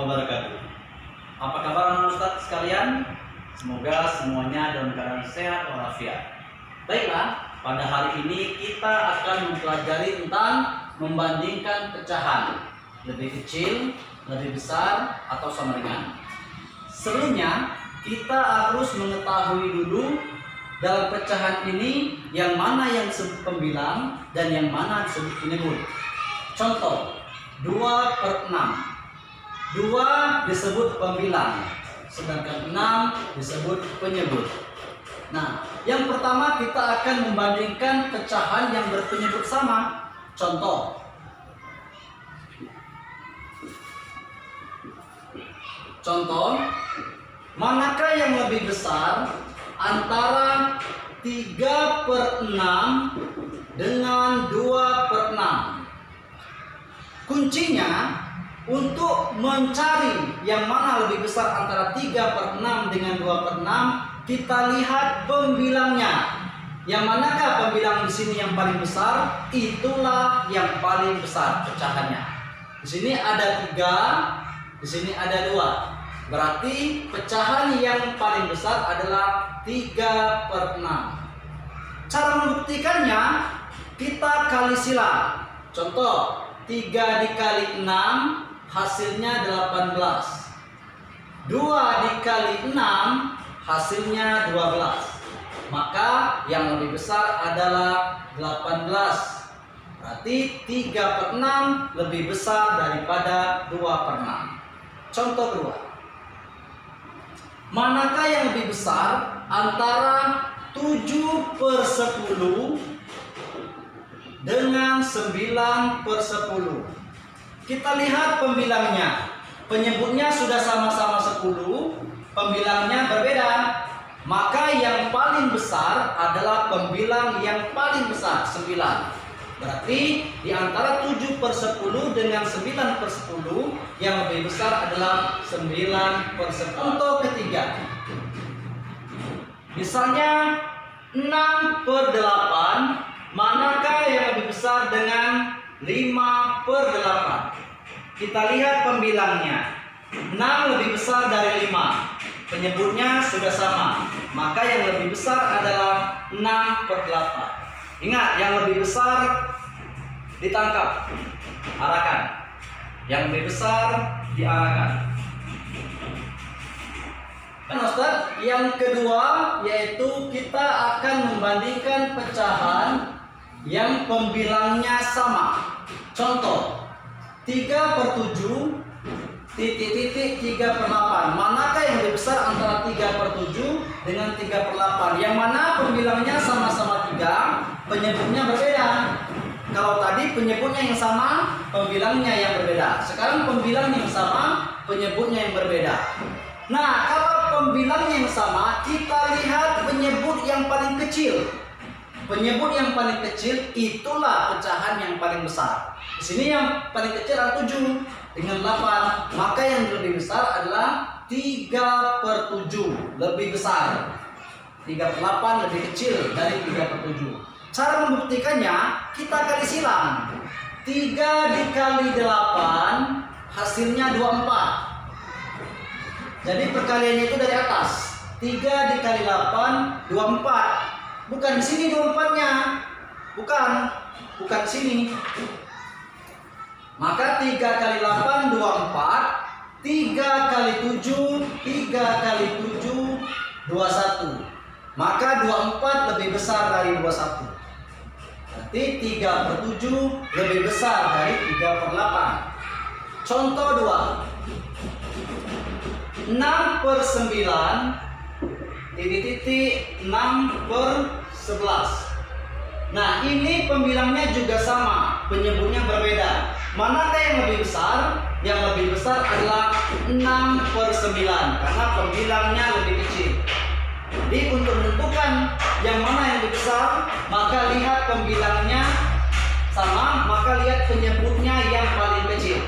wabarakatuh. Apa kabar anak Ustadz sekalian? Semoga semuanya dalam keadaan sehat walafiat. Baiklah, pada hari ini kita akan mempelajari tentang membandingkan pecahan lebih kecil, lebih besar, atau sama dengan. Sebelumnya, kita harus mengetahui dulu dalam pecahan ini yang mana yang disebut pembilang dan yang mana disebut penyebut. Contoh, 2/6. 2 disebut pembilang, sedangkan 6 disebut penyebut. Nah, yang pertama kita akan membandingkan pecahan yang berpenyebut sama. Contoh, manakah yang lebih besar antara 3/6 dengan 2/6? Kuncinya untuk mencari yang mana lebih besar antara 3/6 dengan 2/6, kita lihat pembilangnya. Yang manakah pembilang di sini yang paling besar? Itulah yang paling besar pecahannya. Di sini ada 3, di sini ada 2. Berarti pecahan yang paling besar adalah 3/6. Cara membuktikannya, kita kali silang. Contoh, 3 dikali 6 hasilnya 18. 2 dikali 6 hasilnya 12. Maka yang lebih besar adalah 18. Berarti 3/6 lebih besar daripada 2/6. Contoh kedua, manakah yang lebih besar antara 7/10 dengan 9/10? Kita lihat pembilangnya. Penyebutnya sudah sama-sama 10, pembilangnya berbeda. Maka yang paling besar adalah pembilang yang paling besar, 9. Berarti di antara 7/10 dengan 9/10, yang lebih besar adalah 9/10. Contoh ketiga, misalnya 6/8, manakah yang lebih besar dengan 5/8? Kita lihat pembilangnya. 6 lebih besar dari 5. Penyebutnya sudah sama. Maka yang lebih besar adalah 6/8. Ingat, yang lebih besar ditangkap, arahkan. Yang lebih besar diarahkan. Dan Ustaz, yang kedua yaitu kita akan membandingkan pecahan yang pembilangnya sama. Contoh, 3/7 titik 3/8. Manakah yang lebih besar antara 3/7 dengan 3/8? Yang mana pembilangnya sama-sama 3, penyebutnya berbeda. Kalau tadi penyebutnya yang sama, pembilangnya yang berbeda. Sekarang pembilangnya yang sama, penyebutnya yang berbeda. Nah, kalau pembilangnya yang sama, kita lihat penyebut yang paling kecil. Penyebut yang paling kecil itulah pecahan yang paling besar. Di sini yang paling kecil adalah 7 dengan 8. Maka yang lebih besar adalah 3/7, lebih besar. 3/8 lebih kecil dari 3/7. Cara membuktikannya, kita kali silang. 3 dikali 8 hasilnya 24. Jadi perkaliannya itu dari atas. 3 dikali 8, 24. Bukan di sini 24-nya. Bukan di sini. Maka 3 kali 8, 24. 3 kali 7, 3 kali 7, 21. Maka 24 lebih besar dari 21. Berarti 3/7 lebih besar dari 3/8. Contoh 2. 6/9 titik 6/11. Nah, ini pembilangnya juga sama, penyebutnya berbeda. Manakah yang lebih besar? Yang lebih besar adalah 6/9 karena pembilangnya lebih kecil. Jadi untuk menentukan yang mana yang lebih besar, maka lihat pembilangnya sama, maka lihat penyebutnya yang paling kecil.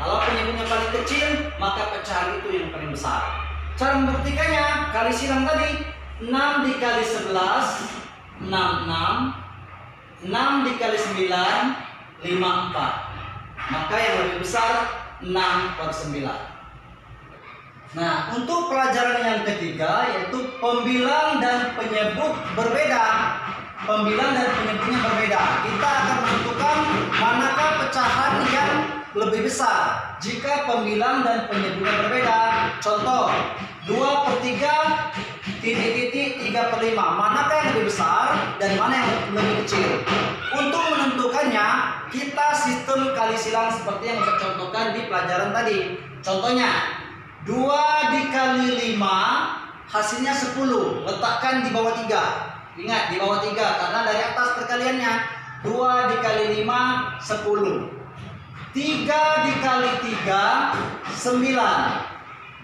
Kalau penyebutnya paling kecil, maka pecahan itu yang paling besar. Cara membuktikannya, kali silang tadi. 6 dikali 11, 66. 6 dikali 9, 54. Maka yang lebih besar 6/9. Nah, untuk pelajaran yang ketiga yaitu pembilang dan penyebut berbeda. Pembilang dan penyebutnya berbeda. Kita akan menentukan manakah pecahan yang lebih besar jika pembilang dan penyebutnya berbeda. Contoh, 2/3 titik-titik 3/5. Manakah yang lebih besar dan mana yang lebih kecil? Untuk menentukannya, kita sistem kali silang seperti yang saya contohkan di pelajaran tadi. Contohnya, 2 dikali 5 hasilnya 10. Letakkan di bawah 3. Ingat, di bawah 3 karena dari atas perkaliannya. 2 dikali 5 10. 3 dikali 3 9.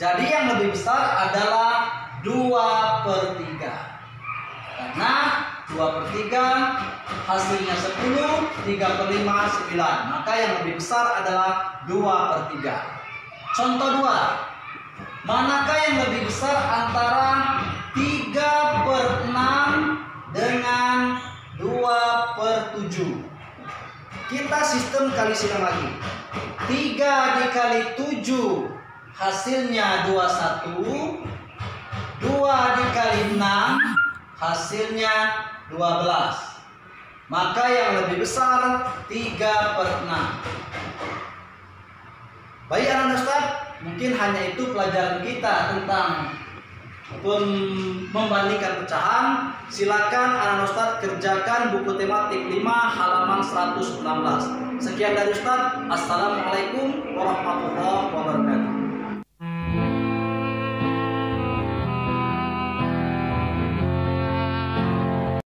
Jadi yang lebih besar adalah 2/3. Karena 2/3 hasilnya 10, 3/5 9. Maka yang lebih besar adalah 2/3. Contoh 2. Manakah yang lebih besar antara 3/6 dengan 2/7? Kita sistem kali silang lagi. 3 dikali 7 hasilnya 21. 2 dikali 6 hasilnya 12. Maka yang lebih besar 3/6. Baik anak-anak Ustaz, mungkin hanya itu pelajaran kita tentang membandingkan pecahan. Silakan anak-anak Ustaz kerjakan buku tematik 5 halaman 116. Sekian dari Ustaz. Assalamualaikum warahmatullahi wabarakatuh.